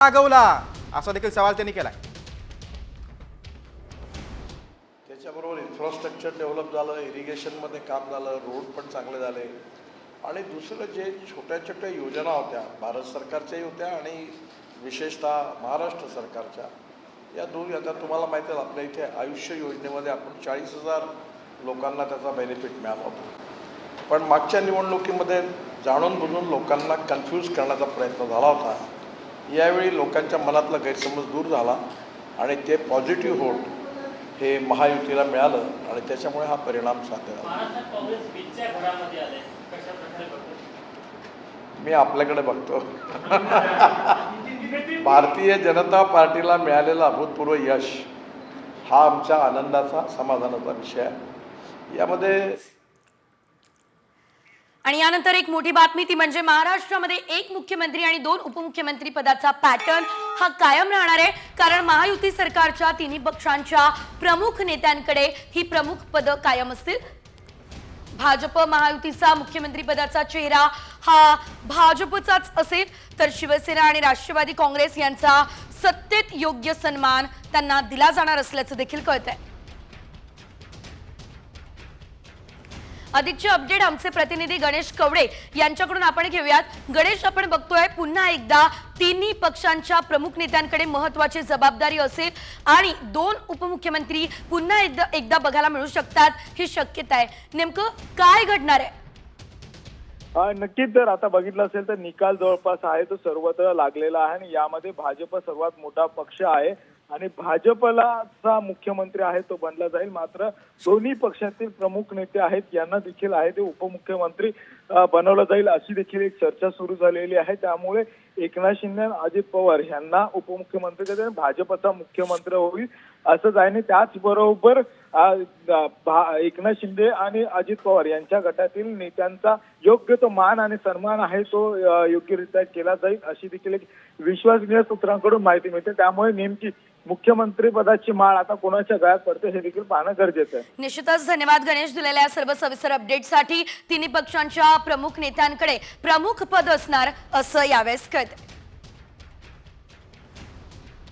मागवला असा देखील सवाल त्यांनी केलाय। त्याच्याबरोबर इन्फ्रास्ट्रक्चर डेव्हलप झालं, इरिगेशनमध्ये काम झालं, रोड पण चांगले झाले आणि दुसरं जे छोट्या छोट्या योजना होत्या भारत सरकारच्याही होत्या आणि विशेषतः महाराष्ट्र सरकारच्या, या दोन आता तुम्हाला माहिती आहे आपल्या इथे आयुष्य योजनेमध्ये आपण 40,000 लोकांना त्याचा बेनिफिट मिळाला होता। पण मागच्या निवडणुकीमध्ये जाणून बुजून लोकांना कन्फ्यूज करण्याचा प्रयत्न झाला होता। यावेळी लोकांच्या मनातला गैरसमज दूर झाला आणि ते पॉझिटिव्ह होत हे महायुतीला मिळालं आणि त्याच्यामुळे हा परिणाम साध्य झाला। मी आपल्याकडे बघतो। भारतीय जनता पार्टीला मिळालेलं अभूतपूर्व यश हा आमच्या आनंदाचा समाधानाचा विषय आहे। यामध्ये आणि यानंतर एक मोठी बातमी ती म्हणजे महाराष्ट्रामध्ये एक मुख्यमंत्री आणि 2 उपमुख्यमंत्री पदाचा पॅटर्न हा कायम राहणार आहे, कारण महायुती सरकारच्या तिन्ही पक्षांच्या प्रमुख नेत्यांकडे ही प्रमुख पद कायम असतील। भाजप महायुतीचा मुख्यमंत्री पदाचा चेहरा हा भाजपचाच असेल, तर शिवसेना आणि राष्ट्रवादी काँग्रेस यांचा सत्तेत योग्य सन्मान त्यांना दिला जाणार असल्याचं देखील कळतंय। अधिकचे अपडेट आमचे प्रतिनिधी गणेश कवडे यांच्याकडून आपण घेऊयात। गणेश, आपण बघतोय पुन्हा एकदा तिन्ही पक्षांच्या प्रमुख नेत्यांकडे महत्त्वाची जबाबदारी असेल आणि 2 उपमुख्यमंत्री पुन्हा एकदा बघायला मिळू शकतात ही शक्यता आहे। नेमकं काय घडणार आहे? नक्कीच जर आता बघितलं असेल तर निकाल जवळपास आहे तो सर्वत्र लागलेला आहे आणि यामध्ये भाजप सर्वात मोठा पक्ष आहे आणि भाजपला मुख्यमंत्री आहे तो बनला जाईल। मात्र दोन्ही पक्षातील प्रमुख नेते आहेत यांना देखील आहे ते उपमुख्यमंत्री बनवलं जाईल अशी देखील एक चर्चा सुरू झालेली आहे। त्यामुळे एकनाथ शिंदे आणि अजित पवार यांना उपमुख्यमंत्री देऊन भाजपचा मुख्यमंत्री होईल असंच आहे। आणि त्याचबरोबर एकनाथ शिंदे आणि अजित पवार यांच्या गटातील नेत्यांचा योग्य तो मान आणि सन्मान आहे तो योग्यरित्या केला जाईल अशी देखील एक विश्वासनीय सूत्रांकडून माहिती मिळते। त्यामुळे नेमकी मुख्यमंत्री पदाची माळ आता कोणाच्या गळ्यात पडते हे देखील पाहणं गरजेचं आहे। निश्चितच धन्यवाद गणेश दिलेल्या सर्व सविस्तर अपडेटसाठी। तिन्ही पक्षांच्या प्रमुख नेत्यांकडे प्रमुख पद असणार असं यावेळेस कळतंय।